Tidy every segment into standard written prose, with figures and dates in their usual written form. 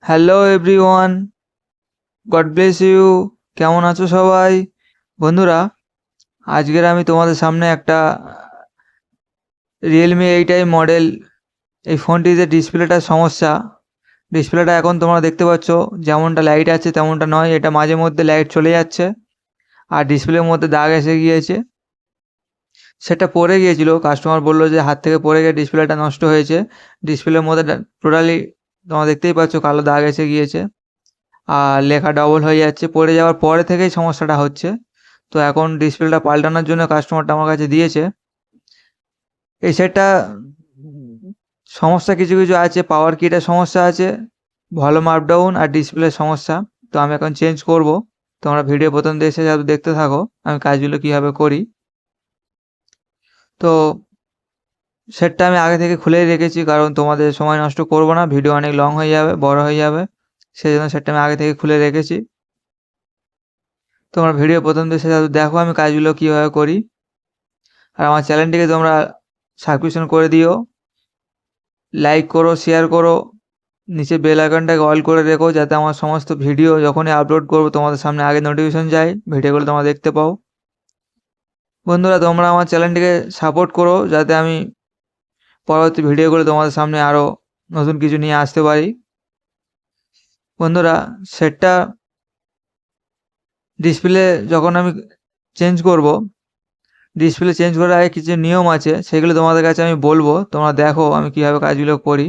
Hello everyone, God bless you. কেমন আছো সবাই? বন্ধুরা, আজকের আমি তোমাদের সামনে একটা রিয়েলমি 8i মডেল, এই ফোনটিতে ডিসপ্লেটার সমস্যা। ডিসপ্লেটা এখন তোমরা দেখতে পাচ্ছ যেমনটা লাইট আছে তেমনটা নয়, এটা মাঝে মধ্যে লাইট চলে যাচ্ছে আর ডিসপ্লের মধ্যে দাগ এসে গিয়েছে। সেটা পড়ে গিয়েছিল, কাস্টমার বললো যে হাত থেকে পড়ে গিয়ে ডিসপ্লেটা নষ্ট হয়েছে। ডিসপ্লের মধ্যে টোটালি তোমরা দেখতেই পাচ্ছ কালো দাগ এসে গিয়েছে আর লেখা ডবল হয়ে যাচ্ছে। পড়ে যাওয়ার পরে থেকেই সমস্যাটা হচ্ছে। তো এখন ডিসপ্লেটা পাল্টানোর জন্য কাস্টমারটা আমার কাছে দিয়েছে। এই সেটটা সমস্যা কিছু কিছু আছে, পাওয়ার কিটের সমস্যা আছে, ভলিউম আপ ডাউন আর ডিসপ্লের সমস্যা। তো আমি এখন চেঞ্জ করব। তোমরা ভিডিও প্রথম দিয়ে শেষ অবধি দেখতে থাকো আমি কাজগুলো কীভাবে করি। তো সেটটা আমি আগে থেকে খুলেই রেখেছি, কারণ তোমাদের সময় নষ্ট করব না, ভিডিও অনেক লং হয়ে যাবে, বড় হয়ে যাবে। সেই জন্য সেটটা আমি আগে থেকে খুলে রেখেছি। তোমরা ভিডিও প্রথম থেকে শেষ অবধি দেখো আমি কাজগুলো কীভাবে করি। আর আমার চ্যানেলটিকে তোমরা সাবস্ক্রিপশন করে দিও, লাইক করো, শেয়ার করো, নিচে বেল আইকনটাকে অল করে রেখো, যাতে আমার সমস্ত ভিডিও যখনই আপলোড করবো তোমাদের সামনে আগে নোটিফিকেশন যায়, ভিডিওগুলো তোমরা দেখতে পাও। বন্ধুরা, তোমরা আমার চ্যানেলটিকে সাপোর্ট করো, যাতে আমি পরবর্তী ভিডিওগুলো তোমাদের সামনে আরও নতুন কিছু নিয়ে আসতে পারি। বন্ধুরা, সেটটা ডিসপ্লে যখন আমি চেঞ্জ করব, ডিসপ্লে চেঞ্জ করার আগে কিছু নিয়ম আছে, সেগুলো তোমাদের কাছে আমি বলবো। তোমরা দেখো আমি কীভাবে কাজগুলো করি।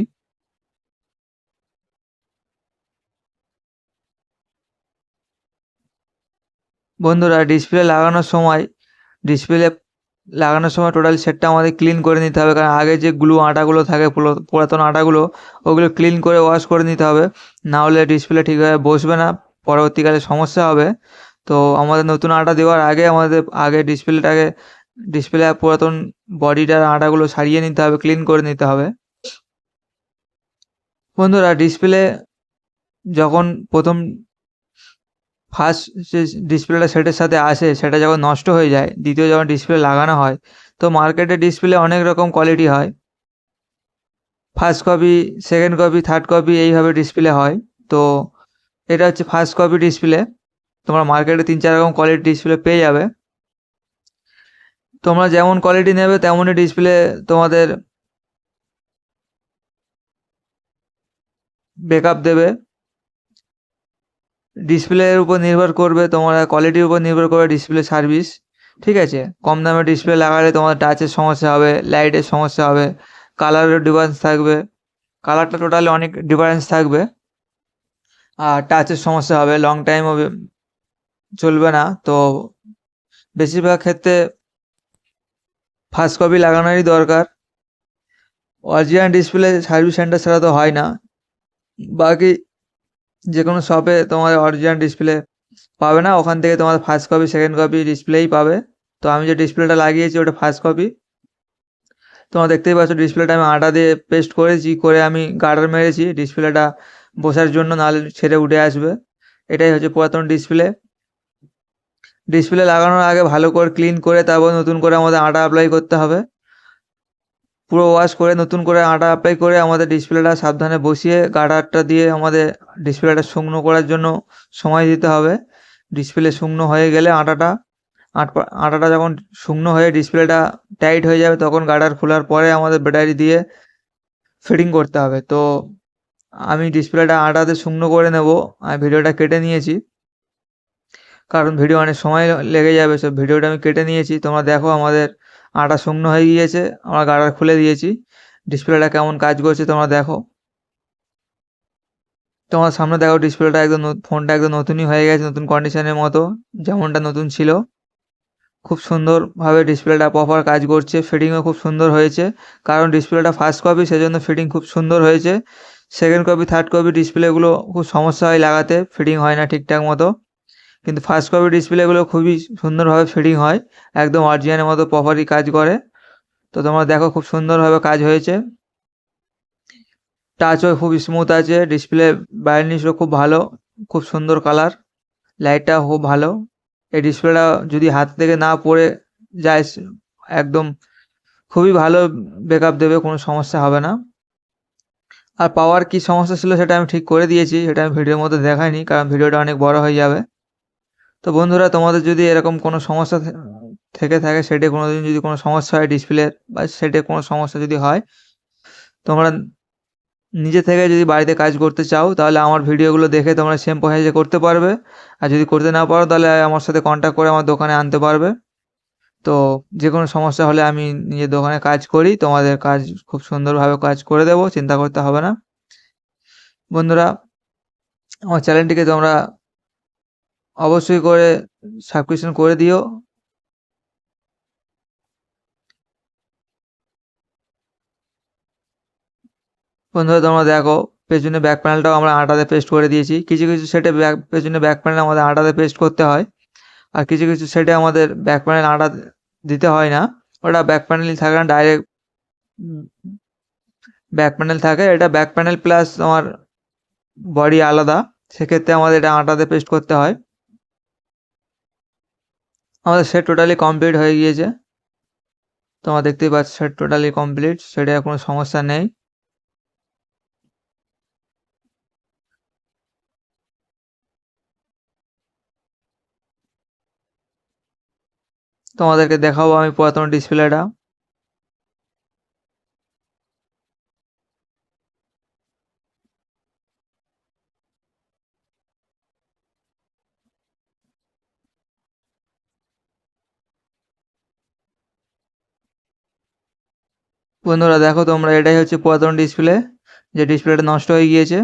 বন্ধুরা, ডিসপ্লে লাগানোর সময় টোটাল সেটটা আমাদের ক্লিন করে নিতে হবে, কারণ আগে যে আটাগুলো থাকে, পুরাতন আটাগুলো, ওগুলো ক্লিন করে ওয়াশ করে নিতে হবে। না হলে ডিসপ্লে ঠিকভাবে বসবে না, পরবর্তীকালে সমস্যা হবে। তো আমাদের নতুন আটা দেওয়ার আগে আগে ডিসপ্লে পুরাতন বডিটার আটাগুলো সারিয়ে নিতে হবে, ক্লিন করে নিতে হবে। বন্ধুরা, ডিসপ্লে যখন প্রথম ফার্স্ট যে ডিসপ্লেটা সেটের সাথে আসে, সেটা যখন নষ্ট হয়ে যায়, দ্বিতীয় যখন ডিসপ্লে লাগানো হয়, তো মার্কেটে ডিসপ্লে অনেক রকম কোয়ালিটি হয়। First copy, second copy, third copy, এইভাবে ডিসপ্লে হয়। তো এটা হচ্ছে ফার্স্ট কপি ডিসপ্লে। তোমরা মার্কেটে 3-4 রকম কোয়ালিটির ডিসপ্লে পেয়ে যাবে। তোমরা যেমন কোয়ালিটি নেবে তেমনই ডিসপ্লে তোমাদের ব্যাকআপ দেবে। ডিসপ্লের উপর নির্ভর করবে, তোমার কোয়ালিটির উপর নির্ভর করবে ডিসপ্লে সার্ভিস। ঠিক আছে? কম দামে ডিসপ্লে লাগালে তোমার টাচের সমস্যা হবে, লাইটের সমস্যা হবে, কালারের ডিফারেন্স থাকবে। কালারটা টোটালি অনেক ডিফারেন্স থাকবে। আর টাচের সমস্যা হবে, লং টাইমও চলবে না। তো বেশিরভাগ ক্ষেত্রে ফার্স্ট কপি লাগানোরই দরকার। অরিজিনাল ডিসপ্লে সার্ভিস সেন্টার ছাড়া তো হয় না। বাকি যে কোনো শপে তোমার অরিজিনাল ডিসপ্লে পাবে না, ওখান থেকে তোমার ফার্স্ট কপি, সেকেন্ড কপি ডিসপ্লেই পাবে। তো আমি যে ডিসপ্লেটা লাগিয়েছি ওটা ফার্স্ট কপি। তোমরা দেখতেই পাচ্ছ ডিসপ্লেটা আমি আটা দিয়ে পেস্ট করেছি, করে আমি গার্ডার মেরেছি ডিসপ্লেটা বসার জন্য, নাহলে ছেড়ে উঠে আসবে। এটাই হচ্ছে পুরাতন ডিসপ্লে। ডিসপ্লে লাগানোর আগে ভালো করে ক্লিন করে তারপর নতুন করে আমাদের আটা অ্যাপ্লাই করতে হবে। পুরো ওয়াশ করে নতুন করে আটা অ্যাপ্লাই করে আমাদের ডিসপ্লেটা সাবধানে বসিয়ে গার্ডারটা দিয়ে আমাদের ডিসপ্লেটা শুকনো করার জন্য সময় দিতে হবে। ডিসপ্লে শুকনো হয়ে গেলে আটাটা যখন শুকনো হয়ে ডিসপ্লেটা টাইট হয়ে যাবে, তখন গার্ডার খোলার পরে আমাদের ব্যাটারি দিয়ে ফিটিং করতে হবে। তো আমি ডিসপ্লেটা আটাতে শুকনো করে নেব। আমি ভিডিওটা কেটে নিয়েছি, কারণ ভিডিও অনেক সময় লেগে যাবে, সব ভিডিওটা আমি কেটে নিয়েছি। তোমরা দেখো আমাদের আটা শুকনো হয়ে গিয়েছে, আমরা গার্ডার খুলে দিয়েছি। ডিসপ্লেটা কেমন কাজ করছে তোমরা দেখো। তোমার সামনে দেখো ডিসপ্লেটা একদম ফোনটা একদম নতুনই হয়ে গেছে, নতুন কন্ডিশনের মতো, যেমনটা নতুন ছিল। খুব সুন্দরভাবে ডিসপ্লেটা প্রপার কাজ করছে, ফিটিংও খুব সুন্দর হয়েছে। কারণ ডিসপ্লেটা ফার্স্ট কপি, সেজন্য ফিটিং খুব সুন্দর হয়েছে। সেকেন্ড কপি, থার্ড কপি ডিসপ্লেগুলো খুব সমস্যা হয় লাগাতে, ফিটিং হয় না ঠিকঠাক মতো। কিন্তু ফার্স্ট কপি ডিসপ্লেগুলো খুবই সুন্দরভাবে ফিটিং হয়, একদম অরিজিনালের মতো প্রপারই কাজ করে। তো তোমরা দেখো খুব সুন্দরভাবে কাজ হয়েছে। টাচও খুব স্মুথ আছে, ডিসপ্লে ব্রাইটনেসও খুব ভালো, খুব সুন্দর কালার, লাইটটাও খুব ভালো। এই ডিসপ্লেটা যদি হাত থেকে না পড়ে যায়, একদম খুবই ভালো ব্যাকআপ দেবে, কোনো সমস্যা হবে না। আর পাওয়ার কি সমস্যা ছিল সেটা আমি ঠিক করে দিয়েছি, সেটা আমি ভিডিওর মধ্যে দেখাইনি কারণ ভিডিওটা অনেক বড় হয়ে যাবে। তো বন্ধুরা, তোমাদের যদি এরকম কোনো সমস্যা থেকে থাকে, সেটে কোনোদিন যদি কোনো সমস্যা হয় ডিসপ্লের বা সেটে কোনো সমস্যা যদি হয়, তোমরা নিজে থেকে যদি বাড়িতে কাজ করতে চাও তাহলে আমার ভিডিওগুলো দেখে তোমরা সেম প্রসেসে করতে পারবে। আর যদি করতে না পারো তাহলে আমার সাথে কন্ট্যাক্ট করে আমার দোকানে আনতে পারবে। তো যে কোনো সমস্যা হলে আমি নিজের দোকানে কাজ করি, তোমাদের কাজ খুব সুন্দরভাবে কাজ করে দেবো, চিন্তা করতে হবে না। বন্ধুরা, আমার চ্যানেলটিকে তোমরা অবশ্যই করে সাবস্ক্রিপশন করে দিও। বন্ধুরা, তোমরা দেখো পেছনে ব্যাক প্যানেলটাও আমরা আটাতে পেস্ট করে দিয়েছি। কিছু কিছু সেটে পেছনে ব্যাক প্যানেল আমাদের আটাতে পেস্ট করতে হয়, আর কিছু কিছু সেটে আমাদের ব্যাক প্যানেল আটা দিতে হয় না, ওটা ব্যাক প্যানেলই থাকে না, ডাইরেক্ট ব্যাক প্যানেল থাকে। এটা ব্যাক প্যানেল প্লাস তোমার বডি আলাদা, সেক্ষেত্রে আমাদের এটা আটাতে পেস্ট করতে হয়। আমাদের সেট টোটালি কমপ্লিট হয়ে গিয়েছে, তোমরা দেখতেই পাচ্ছ সেট টোটালি কমপ্লিট, সেটা কোনো সমস্যা নেই। তোমাদেরকে দেখাবো আমি পুরাতন ডিসপ্লেটা। বন্ধুরা দেখো তোমরা, এটাই হচ্ছে পুরাতন ডিসপ্লে, যে ডিসপ্লেটা নষ্ট হয়ে গিয়েছে।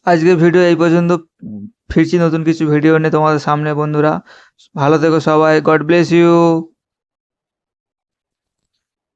আজকের ভিডিও এই পর্যন্ত। ফিরছি নতুন কিছু ভিডিও নিয়ে তোমাদের সামনে। বন্ধুরা ভালো থেকো সবাই, গড ব্লেস ইউ।